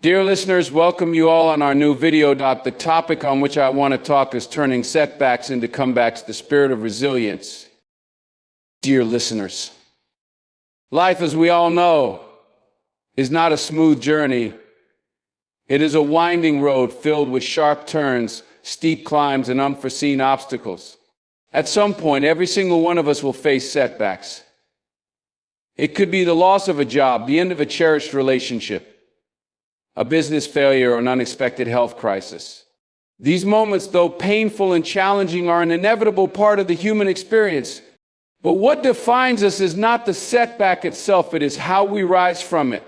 Dear listeners, welcome you all on our new video. The topic on which I want to talk is turning setbacks into comebacks, the spirit of resilience. Dear listeners, life, as we all know, is not a smooth journey. It is a winding road filled with sharp turns, steep climbs, and unforeseen obstacles. At some point, every single one of us will face setbacks. It could be the loss of a job, the end of a cherished relationship, a business failure, or an unexpected health crisis. These moments, though painful and challenging, are an inevitable part of the human experience. But what defines us is not the setback itself, it is how we rise from it.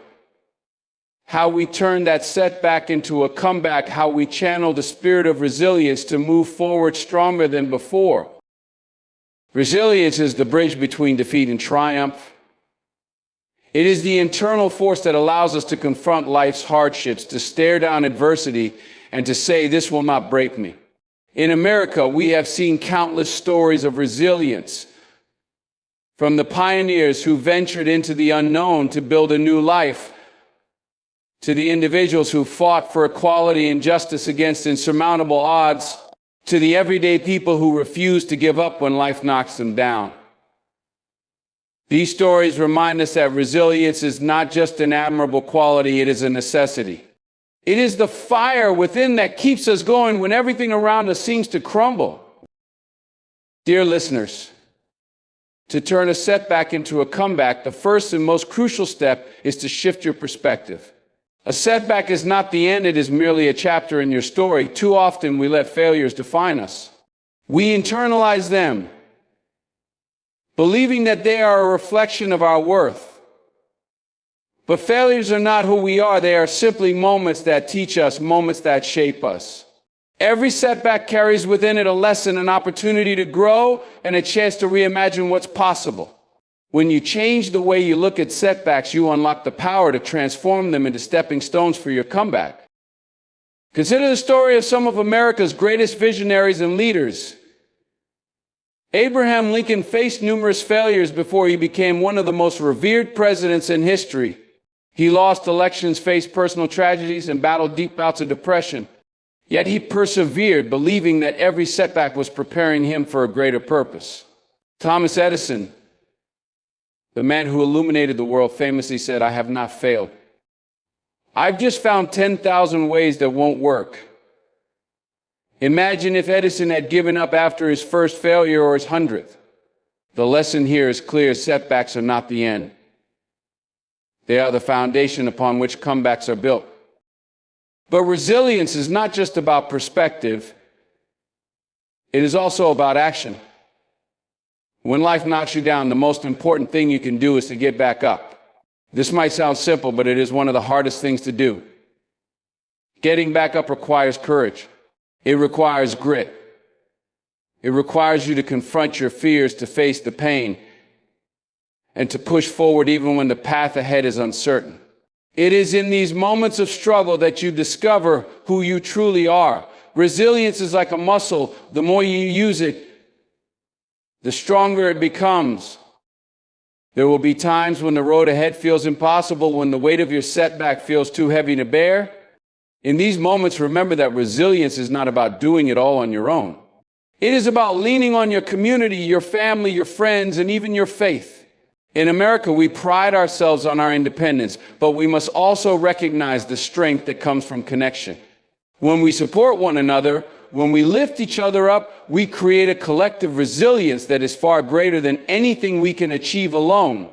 How we turn that setback into a comeback, how we channel the spirit of resilience to move forward stronger than before. Resilience is the bridge between defeat and triumph. It is the internal force that allows us to confront life's hardships, to stare down adversity, and to say, "This will not break me." In America, we have seen countless stories of resilience, from the pioneers who ventured into the unknown to build a new life, to the individuals who fought for equality and justice against insurmountable odds, to the everyday people who refuse to give up when life knocks them down. These stories remind us that resilience is not just an admirable quality, it is a necessity. It is the fire within that keeps us going when everything around us seems to crumble. Dear listeners, to turn a setback into a comeback, the first and most crucial step is to shift your perspective. A setback is not the end, it is merely a chapter in your story. Too often we let failures define us. We internalize them, believing that they are a reflection of our worth. But failures are not who we are. They are simply moments that teach us, moments that shape us. Every setback carries within it a lesson, an opportunity to grow, and a chance to reimagine what's possible. When you change the way you look at setbacks, you unlock the power to transform them into stepping stones for your comeback. Consider the story of some of America's greatest visionaries and leaders. Abraham Lincoln faced numerous failures before he became one of the most revered presidents in history. He lost elections, faced personal tragedies, and battled deep bouts of depression. Yet he persevered, believing that every setback was preparing him for a greater purpose. Thomas Edison, the man who illuminated the world, famously said, "I have not failed. I've just found 10,000 ways that won't work." Imagine if Edison had given up after his first failure or his 100th. The lesson here is clear: setbacks are not the end. They are the foundation upon which comebacks are built. But resilience is not just about perspective, it is also about action. When life knocks you down, the most important thing you can do is to get back up. This might sound simple, but it is one of the hardest things to do. Getting back up requires courage. It requires grit. It requires you to confront your fears, to face the pain, and to push forward even when the path ahead is uncertain. It is in these moments of struggle that you discover who you truly are. Resilience is like a muscle. The more you use it, the stronger it becomes. There will be times when the road ahead feels impossible, when the weight of your setback feels too heavy to bear. In these moments, remember that resilience is not about doing it all on your own. It is about leaning on your community, your family, your friends, and even your faith. In America, we pride ourselves on our independence, but we must also recognize the strength that comes from connection. When we support one another, when we lift each other up, we create a collective resilience that is far greater than anything we can achieve alone.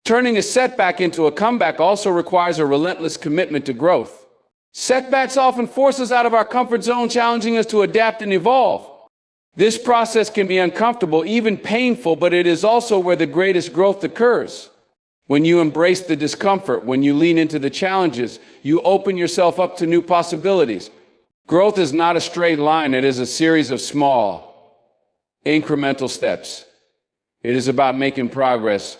Turning a setback into a comeback also requires a relentless commitment to growth. Setbacks often force us out of our comfort zone, challenging us to adapt and evolve. This process can be uncomfortable, even painful, but it is also where the greatest growth occurs. When you embrace the discomfort, when you lean into the challenges, you open yourself up to new possibilities. Growth is not a straight line, it is a series of small, incremental steps. It is about making progress,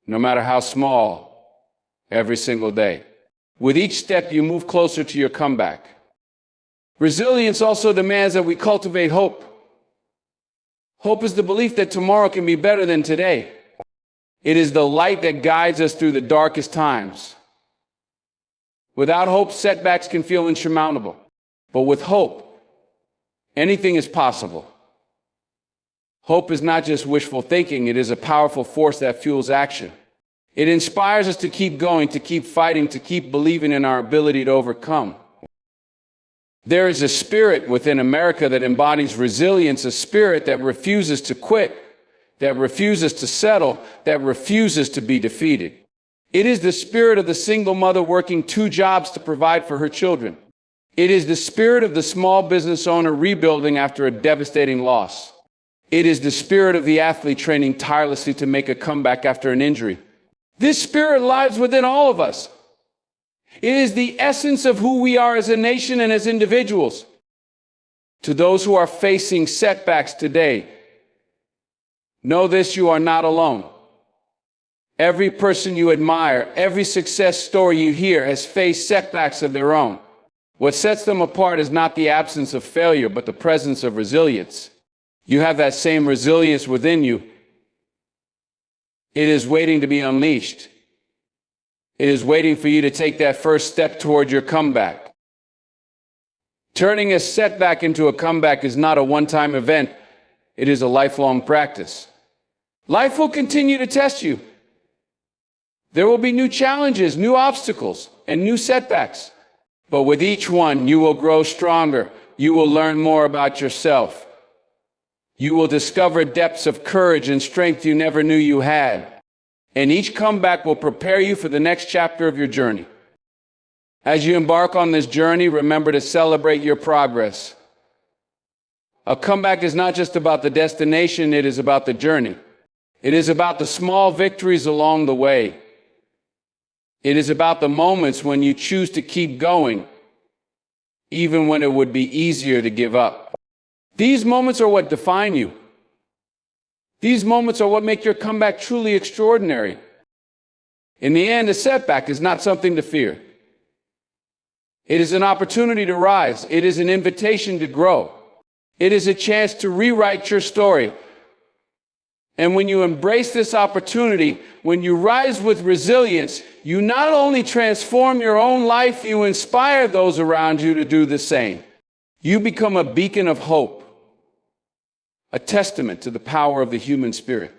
no matter how small, every single day. With each step, you move closer to your comeback. Resilience also demands that we cultivate hope. Hope is the belief that tomorrow can be better than today. It is the light that guides us through the darkest times. Without hope, setbacks can feel insurmountable. But with hope, anything is possible. Hope is not just wishful thinking, it is a powerful force that fuels action. It inspires us to keep going, to keep fighting, to keep believing in our ability to overcome. There is a spirit within America that embodies resilience, a spirit that refuses to quit, that refuses to settle, that refuses to be defeated. It is the spirit of the single mother working 2 jobs to provide for her children. It is the spirit of the small business owner rebuilding after a devastating loss. It is the spirit of the athlete training tirelessly to make a comeback after an injury. This spirit lies within all of us. It is the essence of who we are as a nation and as individuals. To those who are facing setbacks today, know this: you are not alone. Every person you admire, every success story you hear has faced setbacks of their own. What sets them apart is not the absence of failure, but the presence of resilience. You have that same resilience within you. It is waiting to be unleashed. It is waiting for you to take that first step toward your comeback. Turning a setback into a comeback is not a one-time event. It is a lifelong practice. Life will continue to test you. There will be new challenges, new obstacles, and new setbacks. But with each one, you will grow stronger. You will learn more about yourself. You will discover depths of courage and strength you never knew you had. And each comeback will prepare you for the next chapter of your journey. As you embark on this journey, remember to celebrate your progress. A comeback is not just about the destination, it is about the journey. It is about the small victories along the way. It is about the moments when you choose to keep going, even when it would be easier to give up. These moments are what define you. These moments are what make your comeback truly extraordinary. In the end, a setback is not something to fear. It is an opportunity to rise. It is an invitation to grow. It is a chance to rewrite your story. And when you embrace this opportunity, when you rise with resilience, you not only transform your own life, you inspire those around you to do the same. You become a beacon of hope, a testament to the power of the human spirit.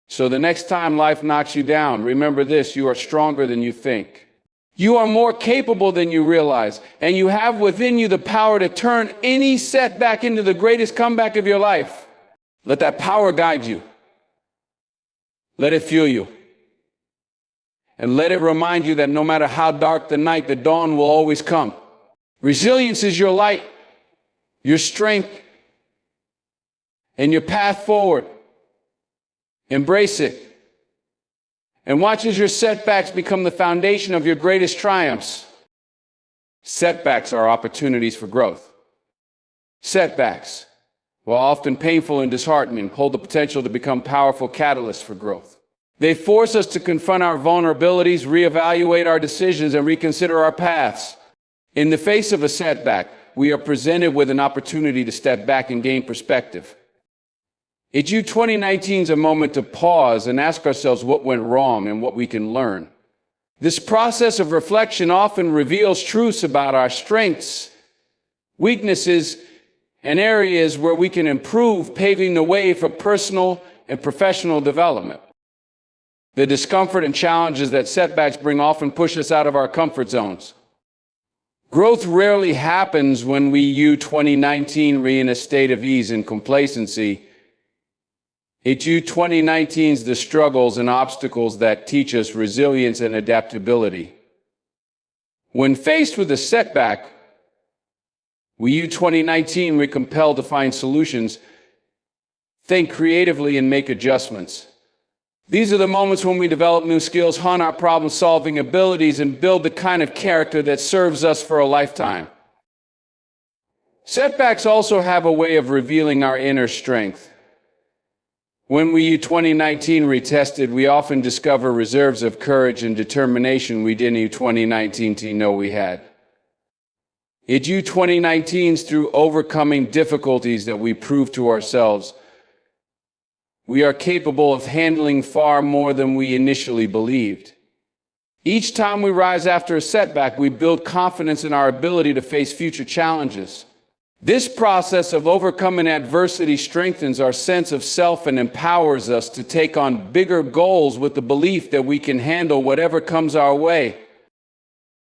So the next time life knocks you down, remember this: you are stronger than you think. You are more capable than you realize, and you have within you the power to turn any setback into the greatest comeback of your life. Let that power guide you. Let it fuel you. And let it remind you that no matter how dark the night, the dawn will always come. Resilience is your light, your strength, and your path forward. Embrace it. And watch as your setbacks become the foundation of your greatest triumphs. Setbacks are opportunities for growth. Setbacks, while often painful and disheartening, hold the potential to become powerful catalysts for growth. They force us to confront our vulnerabilities, reevaluate our decisions, and reconsider our paths. In the face of a setback, we are presented with an opportunity to step back and gain perspective. EDU 2019 is a moment to pause and ask ourselves what went wrong and what we can learn. This process of reflection often reveals truths about our strengths, weaknesses, and areas where we can improve, paving the way for personal and professional development. The discomfort and challenges that setbacks bring often push us out of our comfort zones. Growth rarely happens when we EDU 2019 re in a state of ease and complacency. EDU 2019 is the struggles and obstacles that teach us resilience and adaptability. When faced with a setback, we EDU 2019 we're compelled to find solutions, think creatively, and make adjustments. These are the moments when we develop new skills, hone our problem-solving abilities, and build the kind of character that serves us for a lifetime. Setbacks also have a way of revealing our inner strength. When we EDU 2019 retested, we often discover reserves of courage and determination we didn't EDU 2019 know we had. EDU 2019 is through overcoming difficulties that we prove to ourselves we are capable of handling far more than we initially believed. Each time we rise after a setback, we build confidence in our ability to face future challenges. This process of overcoming adversity strengthens our sense of self and empowers us to take on bigger goals with the belief that we can handle whatever comes our way.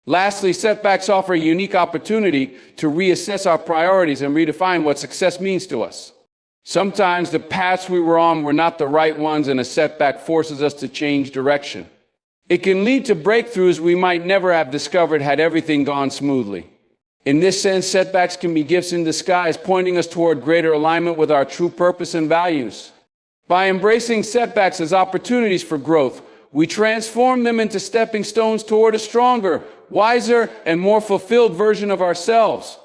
Lastly, setbacks offer a unique opportunity to reassess our priorities and redefine what success means to us. Sometimes the paths we were on were not the right ones, and a setback forces us to change direction. It can lead to breakthroughs we might never have discovered had everything gone smoothly. In this sense, setbacks can be gifts in disguise, pointing us toward greater alignment with our true purpose and values. By embracing setbacks as opportunities for growth, we transform them into stepping stones toward a stronger, wiser, and more fulfilled version of ourselves.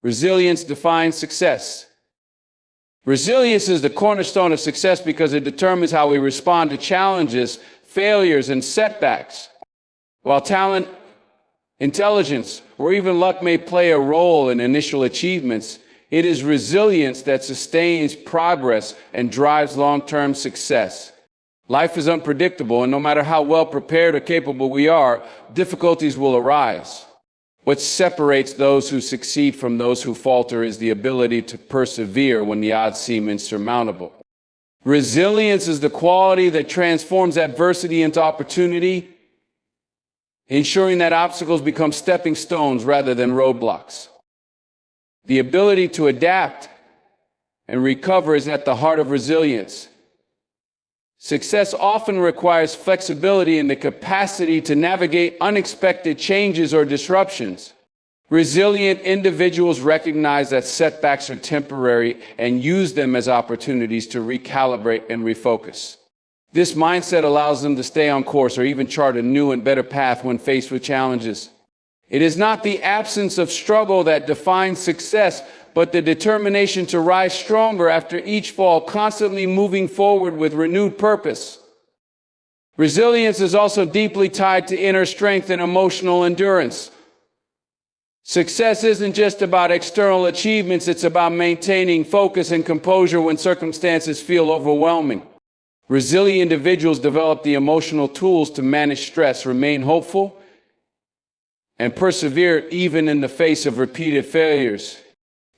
Resilience defines success. Resilience is the cornerstone of success because it determines how we respond to challenges, failures, and setbacks. While talent, intelligence, or even luck may play a role in initial achievements, it is resilience that sustains progress and drives long-term success. Life is unpredictable, and no matter how well prepared or capable we are, difficulties will arise. What separates those who succeed from those who falter is the ability to persevere when the odds seem insurmountable. Resilience is the quality that transforms adversity into opportunity, ensuring that obstacles become stepping stones rather than roadblocks. The ability to adapt and recover is at the heart of resilience. Success often requires flexibility and the capacity to navigate unexpected changes or disruptions. Resilient individuals recognize that setbacks are temporary and use them as opportunities to recalibrate and refocus. This mindset allows them to stay on course or even chart a new and better path when faced with challenges. It is not the absence of struggle that defines success, but the determination to rise stronger after each fall, constantly moving forward with renewed purpose. Resilience is also deeply tied to inner strength and emotional endurance. Success isn't just about external achievements, it's about maintaining focus and composure when circumstances feel overwhelming. Resilient individuals develop the emotional tools to manage stress, remain hopeful, and persevere even in the face of repeated failures.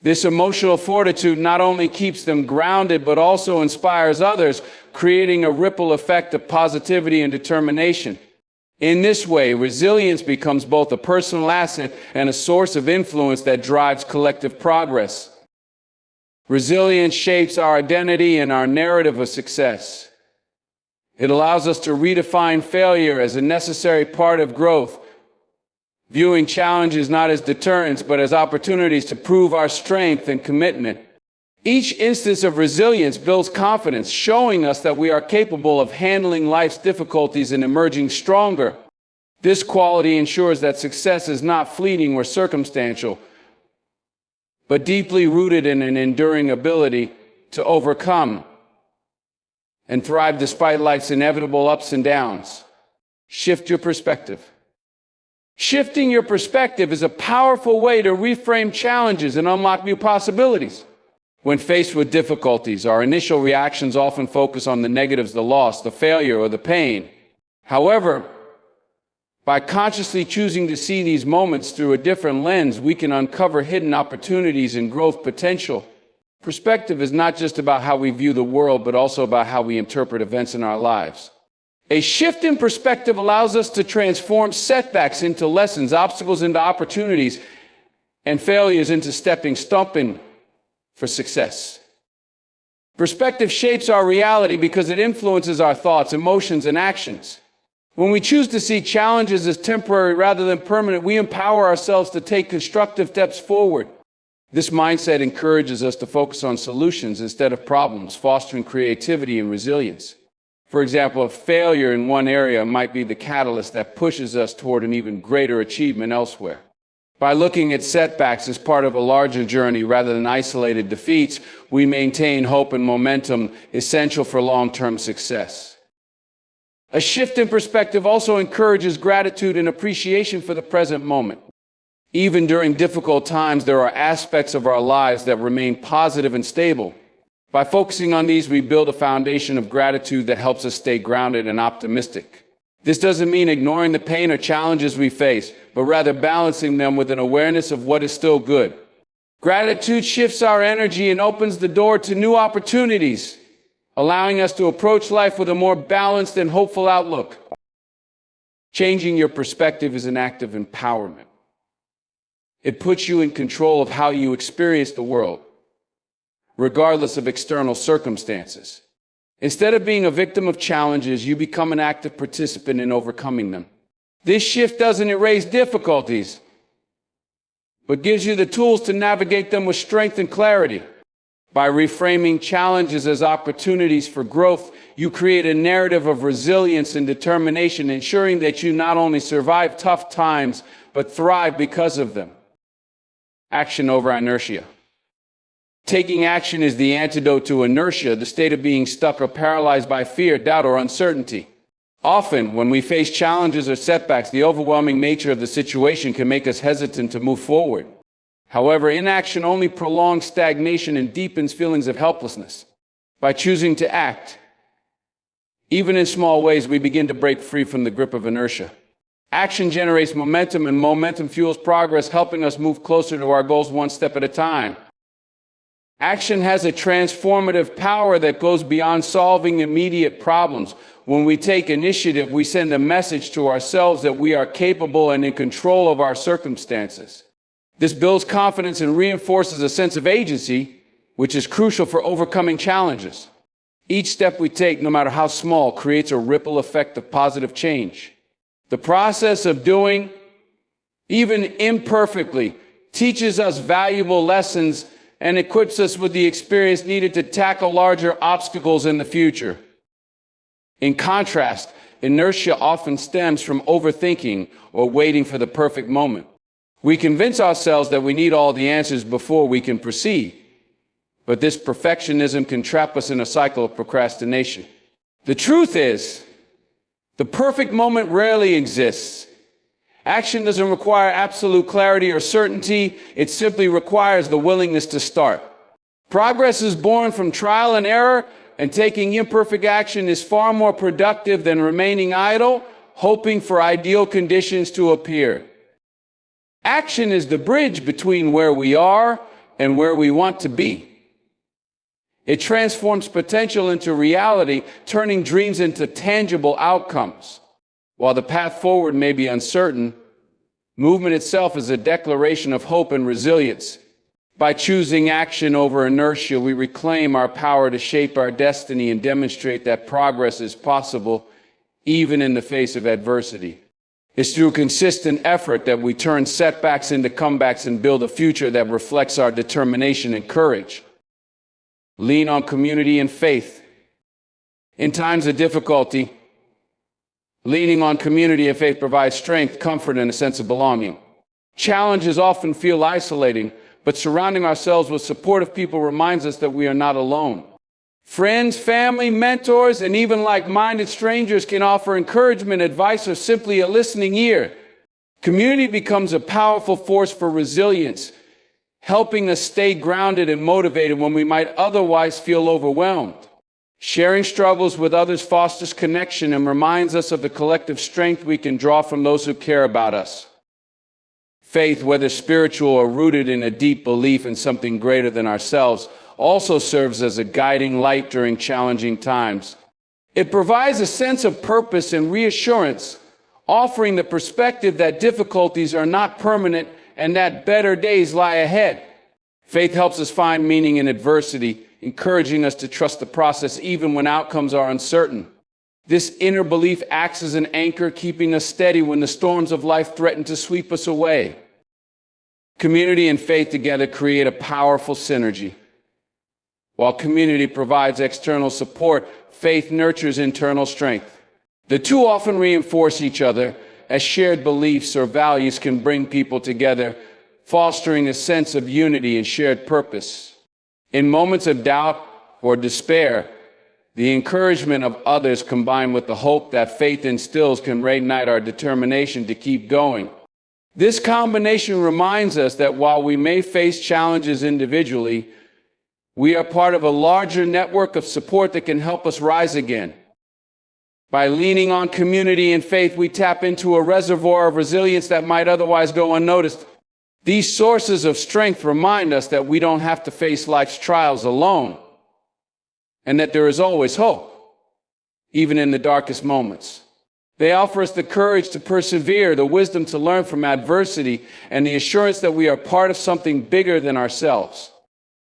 This emotional fortitude not only keeps them grounded, but also inspires others, creating a ripple effect of positivity and determination. In this way, resilience becomes both a personal asset and a source of influence that drives collective progress. Resilience shapes our identity and our narrative of success. It allows us to redefine failure as a necessary part of growth, viewing challenges not as deterrents, but as opportunities to prove our strength and commitment. Each instance of resilience builds confidence, showing us that we are capable of handling life's difficulties and emerging stronger. This quality ensures that success is not fleeting or circumstantial, but deeply rooted in an enduring ability to overcome and thrive despite life's inevitable ups and downs. Shift your perspective. Shifting your perspective is a powerful way to reframe challenges and unlock new possibilities. When faced with difficulties, our initial reactions often focus on the negatives, the loss, the failure, or the pain. However, by consciously choosing to see these moments through a different lens, we can uncover hidden opportunities and growth potential. Perspective is not just about how we view the world, but also about how we interpret events in our lives. A shift in perspective allows us to transform setbacks into lessons, obstacles into opportunities, and failures into stepping stones for success. Perspective shapes our reality because it influences our thoughts, emotions, and actions. When we choose to see challenges as temporary rather than permanent, we empower ourselves to take constructive steps forward. This mindset encourages us to focus on solutions instead of problems, fostering creativity and resilience. For example, a failure in one area might be the catalyst that pushes us toward an even greater achievement elsewhere. By looking at setbacks as part of a larger journey rather than isolated defeats, we maintain hope and momentum essential for long-term success. A shift in perspective also encourages gratitude and appreciation for the present moment. Even during difficult times, there are aspects of our lives that remain positive and stable. By focusing on these, we build a foundation of gratitude that helps us stay grounded and optimistic. This doesn't mean ignoring the pain or challenges we face, but rather balancing them with an awareness of what is still good. Gratitude shifts our energy and opens the door to new opportunities, allowing us to approach life with a more balanced and hopeful outlook. Changing your perspective is an act of empowerment. It puts you in control of how you experience the world, regardless of external circumstances. Instead of being a victim of challenges, you become an active participant in overcoming them. This shift doesn't erase difficulties, but gives you the tools to navigate them with strength and clarity. By reframing challenges as opportunities for growth, you create a narrative of resilience and determination, ensuring that you not only survive tough times, but thrive because of them. Action over inertia. Taking action is the antidote to inertia, the state of being stuck or paralyzed by fear, doubt, or uncertainty. Often, when we face challenges or setbacks, the overwhelming nature of the situation can make us hesitant to move forward. However, inaction only prolongs stagnation and deepens feelings of helplessness. By choosing to act, even in small ways, we begin to break free from the grip of inertia. Action generates momentum, and momentum fuels progress, helping us move closer to our goals one step at a time. Action has a transformative power that goes beyond solving immediate problems. When we take initiative, we send a message to ourselves that we are capable and in control of our circumstances. This builds confidence and reinforces a sense of agency, which is crucial for overcoming challenges. Each step we take, no matter how small, creates a ripple effect of positive change. The process of doing, even imperfectly, teaches us valuable lessons and equips us with the experience needed to tackle larger obstacles in the future. In contrast, inertia often stems from overthinking or waiting for the perfect moment. We convince ourselves that we need all the answers before we can proceed, but this perfectionism can trap us in a cycle of procrastination. The truth is, the perfect moment rarely exists. Action doesn't require absolute clarity or certainty. It simply requires the willingness to start. Progress is born from trial and error, and taking imperfect action is far more productive than remaining idle, hoping for ideal conditions to appear. Action is the bridge between where we are and where we want to be. It transforms potential into reality, turning dreams into tangible outcomes. While the path forward may be uncertain, movement itself is a declaration of hope and resilience. By choosing action over inertia, we reclaim our power to shape our destiny and demonstrate that progress is possible, even in the face of adversity. It's through consistent effort that we turn setbacks into comebacks and build a future that reflects our determination and courage. Lean on community and faith. In times of difficulty, leaning on community and faith provides strength, comfort, and a sense of belonging. Challenges often feel isolating, but surrounding ourselves with supportive people reminds us that we are not alone. Friends, family, mentors, and even like-minded strangers can offer encouragement, advice, or simply a listening ear. Community becomes a powerful force for resilience, helping us stay grounded and motivated when we might otherwise feel overwhelmed. Sharing struggles with others fosters connection and reminds us of the collective strength we can draw from those who care about us. Faith, whether spiritual or rooted in a deep belief in something greater than ourselves, also serves as a guiding light during challenging times. It provides a sense of purpose and reassurance, offering the perspective that difficulties are not permanent and that better days lie ahead. Faith helps us find meaning in adversity, encouraging us to trust the process even when outcomes are uncertain. This inner belief acts as an anchor, keeping us steady when the storms of life threaten to sweep us away. Community and faith together create a powerful synergy. While community provides external support, faith nurtures internal strength. The two often reinforce each other, as shared beliefs or values can bring people together, fostering a sense of unity and shared purpose. In moments of doubt or despair, the encouragement of others combined with the hope that faith instills can reignite our determination to keep going. This combination reminds us that while we may face challenges individually, we are part of a larger network of support that can help us rise again. By leaning on community and faith, we tap into a reservoir of resilience that might otherwise go unnoticed. These sources of strength remind us that we don't have to face life's trials alone, and that there is always hope, even in the darkest moments. They offer us the courage to persevere, the wisdom to learn from adversity, and the assurance that we are part of something bigger than ourselves.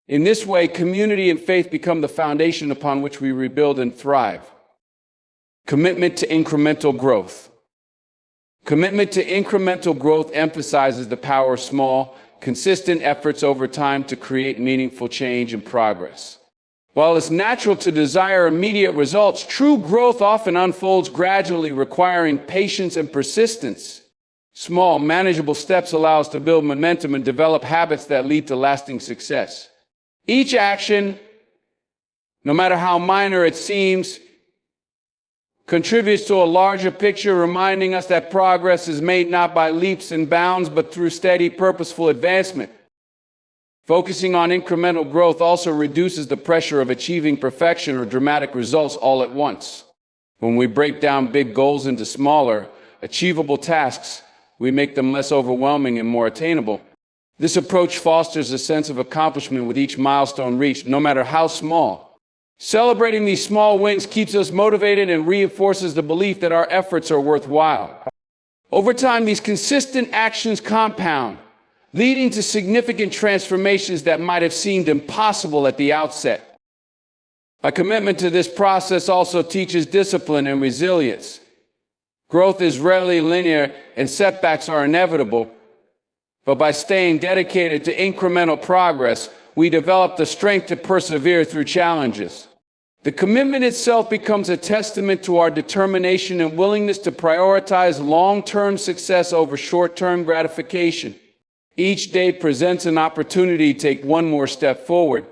In this way, community and faith become the foundation upon which we rebuild and thrive. Commitment to incremental growth. Commitment to incremental growth emphasizes the power of small, consistent efforts over time to create meaningful change and progress. While it's natural to desire immediate results, true growth often unfolds gradually, requiring patience and persistence. Small, manageable steps allow us to build momentum and develop habits that lead to lasting success. Each action, no matter how minor it seems, contributes to a larger picture, reminding us that progress is made not by leaps and bounds, but through steady, purposeful advancement. Focusing on incremental growth also reduces the pressure of achieving perfection or dramatic results all at once. When we break down big goals into smaller, achievable tasks, we make them less overwhelming and more attainable. This approach fosters a sense of accomplishment with each milestone reached, no matter how small. Celebrating these small wins keeps us motivated and reinforces the belief that our efforts are worthwhile. Over time, these consistent actions compound, leading to significant transformations that might have seemed impossible at the outset. A commitment to this process also teaches discipline and resilience. Growth is rarely linear and setbacks are inevitable, but by staying dedicated to incremental progress, we develop the strength to persevere through challenges. The commitment itself becomes a testament to our determination and willingness to prioritize long-term success over short-term gratification. Each day presents an opportunity to take one more step forward,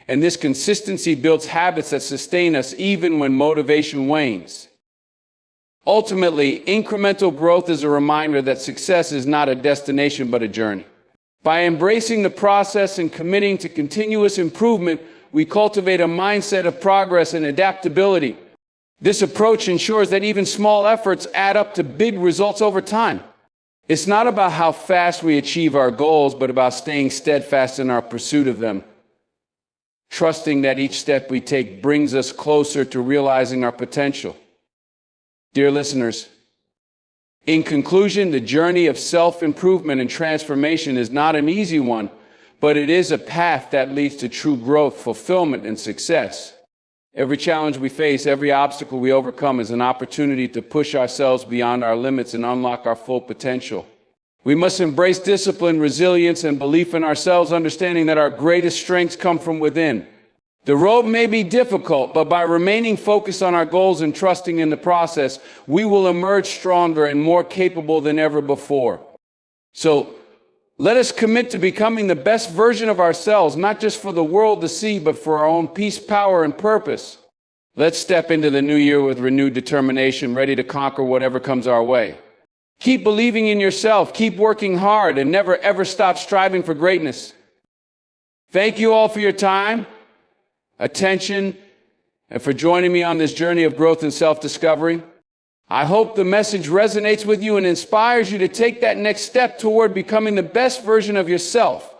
and this consistency builds habits that sustain us even when motivation wanes. Ultimately, incremental growth is a reminder that success is not a destination but a journey. By embracing the process and committing to continuous improvement, we cultivate a mindset of progress and adaptability. This approach ensures that even small efforts add up to big results over time. It's not about how fast we achieve our goals, but about staying steadfast in our pursuit of them, trusting that each step we take brings us closer to realizing our potential. Dear listeners, in conclusion, the journey of self-improvement and transformation is not an easy one, but it is a path that leads to true growth, fulfillment, and success. Every challenge we face, every obstacle we overcome is an opportunity to push ourselves beyond our limits and unlock our full potential. We must embrace discipline, resilience, and belief in ourselves, understanding that our greatest strengths come from within. The road may be difficult, but by remaining focused on our goals and trusting in the process, we will emerge stronger and more capable than ever before. So, let us commit to becoming the best version of ourselves, not just for the world to see, but for our own peace, power, and purpose. Let's step into the new year with renewed determination, ready to conquer whatever comes our way. Keep believing in yourself, keep working hard, and never ever stop striving for greatness. Thank you all for your time, attention, and for joining me on this journey of growth and self-discovery. I hope the message resonates with you and inspires you to take that next step toward becoming the best version of yourself.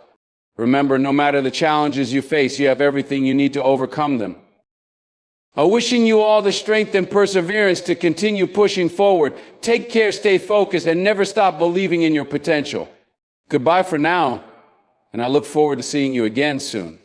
Remember, no matter the challenges you face, you have everything you need to overcome them. Wishing you all the strength and perseverance to continue pushing forward. Take care, stay focused, and never stop believing in your potential. Goodbye for now, and I look forward to seeing you again soon.